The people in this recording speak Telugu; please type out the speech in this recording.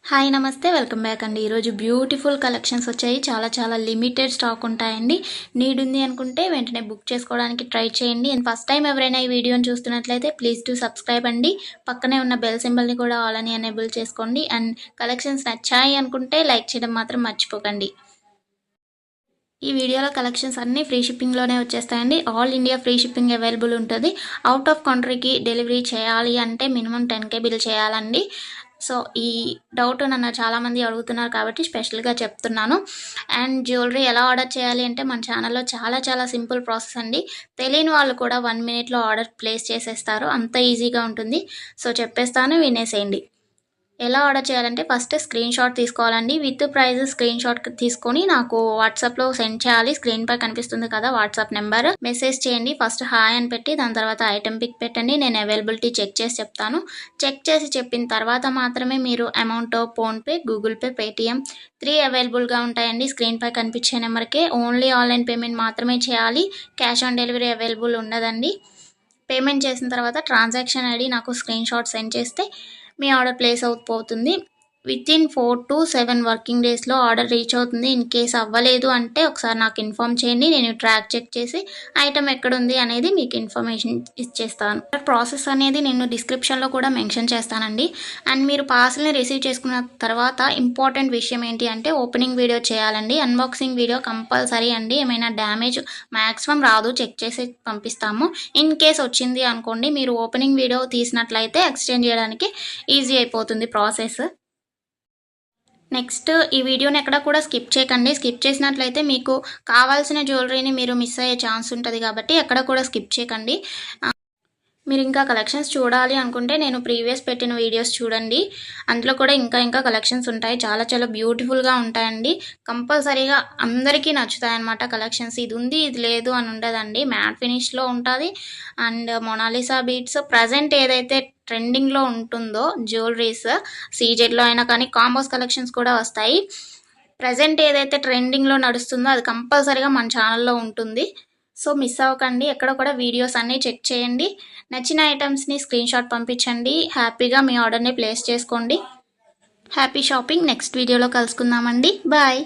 హాయ్ నమస్తే వెల్కమ్ బ్యాక్ అండి. ఈరోజు బ్యూటిఫుల్ కలెక్షన్స్ వచ్చాయి. చాలా లిమిటెడ్ స్టాక్ ఉంటాయండి. నీడ్ ఉంది అనుకుంటే వెంటనే బుక్ చేసుకోవడానికి ట్రై చేయండి. అండ్ ఫస్ట్ టైం ఎవరైనా ఈ వీడియోని చూస్తున్నట్లయితే ప్లీజ్ టు సబ్స్క్రైబ్ అండి. పక్కనే ఉన్న బెల్ సింబల్ని కూడా ఆల్ అని ఎనేబుల్ చేసుకోండి. అండ్ కలెక్షన్స్ నచ్చాయి అనుకుంటే లైక్ చేయడం మాత్రం మర్చిపోకండి. ఈ వీడియోలో కలెక్షన్స్ అన్నీ ఫ్రీ షిప్పింగ్లోనే వచ్చేస్తాయండి. All India free shipping available ఉంటుంది. అవుట్ ఆఫ్ కంట్రీకి డెలివరీ చేయాలి అంటే మినిమం 10K బిల్ చేయాలండి. సో ఈ డౌట్ నన్ను చాలామంది అడుగుతున్నారు కాబట్టి స్పెషల్గా చెప్తున్నాను. అండ్ జ్యువెలరీ ఎలా ఆర్డర్ చేయాలి అంటే మన ఛానల్లో చాలా సింపుల్ ప్రాసెస్ అండి. తెలియని వాళ్ళు కూడా 1 మినిట్లో ఆర్డర్ ప్లేస్ చేసేస్తారు. అంత ఈజీగా ఉంటుంది. సో చెప్పేస్తాను, వినేసేయండి. ఎలా ఆర్డర్ చేయాలంటే ఫస్ట్ స్క్రీన్ షాట్ తీసుకోవాలండి. విత్ ప్రైస్ స్క్రీన్ షాట్ తీసుకొని నాకు వాట్సాప్లో సెండ్ చేయాలి. స్క్రీన్ పై కనిపిస్తుంది కదా వాట్సాప్ నెంబర్, మెసేజ్ చేయండి. ఫస్ట్ హాయ్ అని పెట్టి దాని తర్వాత ఐటెం పిక్ పెట్టండి. నేను అవైలబిలిటీ చెక్ చేసి చెప్తాను. చెక్ చేసి చెప్పిన తర్వాత మాత్రమే మీరు amount PhonePe, Google pay, Paytm 3 అవైలబుల్గా ఉంటాయండి. స్క్రీన్ పై కనిపించే నెంబర్కే ఓన్లీ ఆన్లైన్ పేమెంట్ మాత్రమే చేయాలి. క్యాష్ ఆన్ డెలివరీ అవైలబుల్ ఉండదండి. పేమెంట్ చేసిన తర్వాత ట్రాన్సాక్షన్ ఐడి నాకు స్క్రీన్ షాట్ సెండ్ చేస్తే మీ ఆర్డర్ ప్లేస్ అవుతుంది. వితిన్ 4 to 7 వర్కింగ్ డేస్లో ఆర్డర్ రీచ్ అవుతుంది. ఇన్ కేస్ అవ్వలేదు అంటే ఒకసారి నాకు ఇన్ఫామ్ చేయండి. నేను ట్రాక్ చెక్ చేసి ఐటమ్ ఎక్కడుంది అనేది మీకు ఇన్ఫర్మేషన్ ఇచ్చేస్తాను. ప్రాసెస్ అనేది నేను డిస్క్రిప్షన్లో కూడా మెన్షన్ చేస్తానండి. అండ్ మీరు పార్సల్ని రిసీవ్ చేసుకున్న తర్వాత ఇంపార్టెంట్ విషయం ఏంటి అంటే ఓపెనింగ్ వీడియో చేయాలండి. అన్బాక్సింగ్ వీడియో కంపల్సరీ అండి. ఏమైనా డ్యామేజ్ మ్యాక్సిమం రాదు, చెక్ చేసి పంపిస్తాము. ఇన్ కేస్ వచ్చింది అనుకోండి, మీరు ఓపెనింగ్ వీడియో తీసినట్లయితే ఎక్స్చేంజ్ చేయడానికి ఈజీ అయిపోతుంది ప్రాసెస్. నెక్స్ట్ ఈ వీడియోని ఎక్కడ కూడా స్కిప్ చేయకండి. స్కిప్ చేసినట్లయితే మీకు కావాల్సిన జ్యువెలరీని మీరు మిస్ అయ్యే ఛాన్స్ ఉంటుంది కాబట్టి ఎక్కడ కూడా స్కిప్ చేయకండి. మీరు ఇంకా కలెక్షన్స్ చూడాలి అనుకుంటే నేను ప్రీవియస్ పెట్టిన వీడియోస్ చూడండి. అందులో కూడా ఇంకా కలెక్షన్స్ ఉంటాయి. చాలా బ్యూటిఫుల్గా ఉంటాయండి. కంపల్సరీగా అందరికీ నచ్చుతాయి అన్నమాట కలెక్షన్స్. ఇది ఉంది ఇది లేదు అని ఉండదండి. మ్యాట్ ఫినిష్లో ఉంటుంది. అండ్ మొనాలిసా బీట్స్ ప్రజెంట్ ఏదైతే ట్రెండింగ్లో ఉంటుందో జ్యువెలరీస్ సీజెడ్లో అయినా కానీ కాంబోస్ కలెక్షన్స్ కూడా వస్తాయి. ప్రజెంట్ ఏదైతే ట్రెండింగ్లో నడుస్తుందో అది కంపల్సరీగా మన ఛానల్లో ఉంటుంది. సో మిస్ అవ్వకండి. ఎక్కడ కూడా వీడియోస్ అన్నీ చెక్ చేయండి. నచ్చిన ఐటమ్స్ని స్క్రీన్ షాట్ పంపించండి. హ్యాపీగా మీ ఆర్డర్ని ప్లేస్ చేసుకోండి. Happy shopping. నెక్స్ట్ వీడియోలో కలుసుకుందామండి. బాయ్.